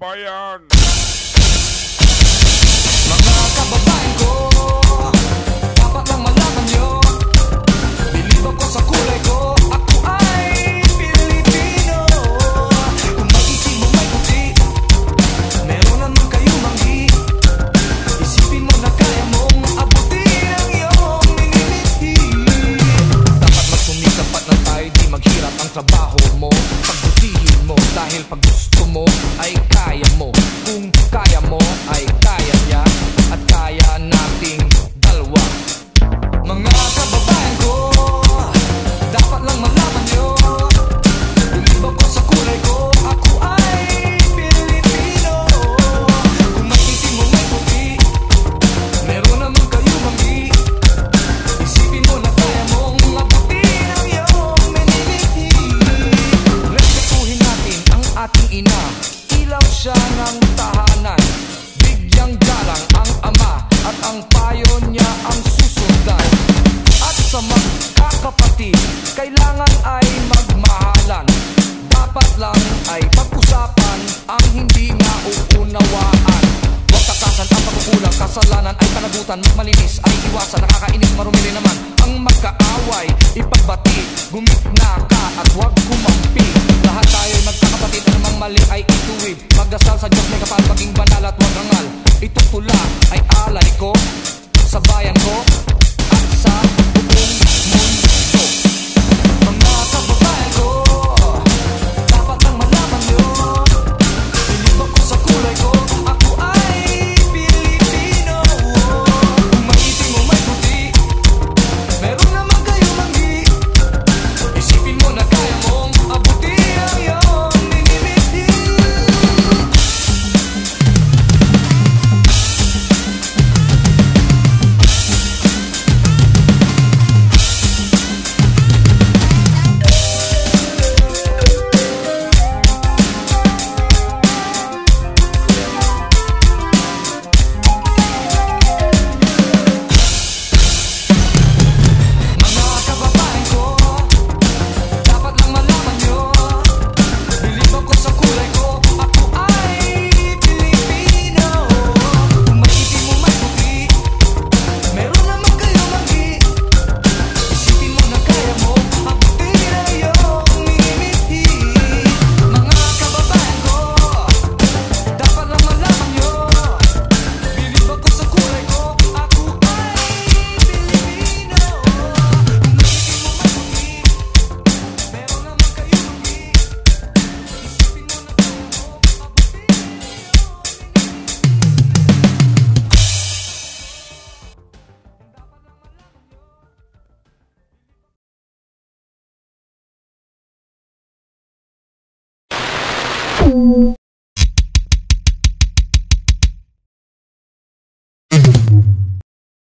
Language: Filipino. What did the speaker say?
kababayan. Mga kababayan ko, dapat lang malaman nyo, bilib ako sa kulay ko, ako ay Pilipino. Kung mag-isip mo may puti, meron naman kayo manghi. Isipin mo na kaya mong abutin ang iyong minimithi. Dapat magsumikap at nang tayo di maghirap ang trabaho mo. Pagbutihin mo dahil pag gusto mo ay kaya mo. Kung kaya mo ay kaya niya at kaya nating dalawa. Mga kababayan ko, dapat lang malaman nyo, bilib ako sa kulay ko, ako ay Pilipino. Kung makiting mo may puti, meron naman kayo manghi. Isipin mo na kaya mong abutin ang iyong minimithi. Respetuhin natin ang ating ina, ilaw siya ng tahanan. Bigyang galang ang ama at ang payo niya ang susundan. At sa magkakapatid, kailangan ay magmahalan. Dapat lang ay pag-usapan ang hindi mauunawaan. Huwag takasan ang pagkukulang, kasalanan ay panagutan. Malinis ay iwasan, nakakainis marumi rin naman ang magkaaway. Ipagbati, gumitna ka at huwag kumampi. Lahat tayo'y magkakapatid, anumang mali ay ituwid. Magdasal sa Diyos, may kapal, maging banal at huwag rangal. Itutula ay alay ko sa bayan ko at sa buong mundo. Mga kababayan ko, dapat lang malaman nyo, bilib ako sa kulay ko, ako ay Pilipino. Kung maitim o may puti, meron naman kayo manghi. Isipin mo na kaya mong abutin ang iyong minimithi. Mga kababayan ko, dapat lang malaman nyo, bilib ako sa kulay ko, ako ay Pilipino. Kung maitim o may puti, meron naman kayo manghi. Isipin mo na kaya mo abutin ang iyong minimithi. Mga kababayan ko, dapat lang malaman nyo, bilib ako sa kulay ko, ako ay Pilipino. Kung maitim o may puti, meron naman kayo manghi. Isipin mo na kaya mo abutin ang iyong minimithi.